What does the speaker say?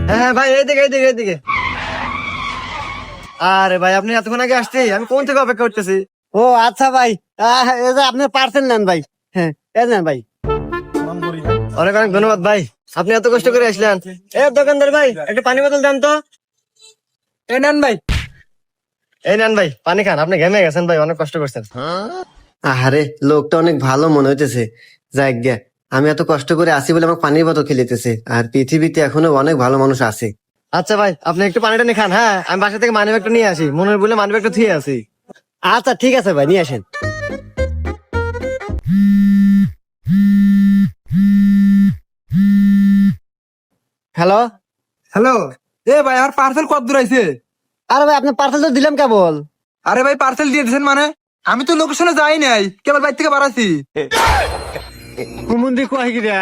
হ্যাঁ ভাই, এইদিকে এইদিকে এইদিকে। আরে ভাই, আপনি এতক্ষণ আগে আসছি, আমি কোন থেকে অপেক্ষা করতেছি। ও আচ্ছা ভাই, এই যে আপনি পার্সেল নেন ভাই। হ্যাঁ, এই নেন ভাই। অনেক অনেক ধন্যবাদ ভাই, আপনি এত কষ্ট করে আসলেন। এ দোকানদার ভাই, একটা পানি বোতল দেন তো। এই নেন ভাই। এই নেন ভাই, পানি খান, আপনি ঘেমে গেছেন ভাই, অনেক কষ্ট করছেন। আরে লোকটা অনেক ভালো মনে হইতেছে। যাক গে, আমি এত কষ্ট করে আসি বলে আমাকে পানির বোতল খেলিতেছে, আর পৃথিবীতে এখনো অনেক ভালো মানুষ আছে। আচ্ছা ভাই, আপনি একটু পানিটা নিয়ে খান। হ্যাঁ, আমি বাসা থেকে মানি ব্যাগটা নিয়ে আসি, মনে বলে মানি ব্যাগটা থুয়ে আসি। আচ্ছা ঠিক আছে ভাই, নিয়ে আসেন। হ্যালো। হ্যালো। এ ভাই, আমার পার্সেল কত দূর আইছে? আরে ভাই, আপনার পার্সেল তো দিলাম কেবল। আরে ভাই, পার্সেল দিয়ে দিয়েছেন মানে? আমি তো লোকেশনে যাই নাই, কেবল বাইর থেকে বাড়াছি। কুমুন্দি কয় গিরা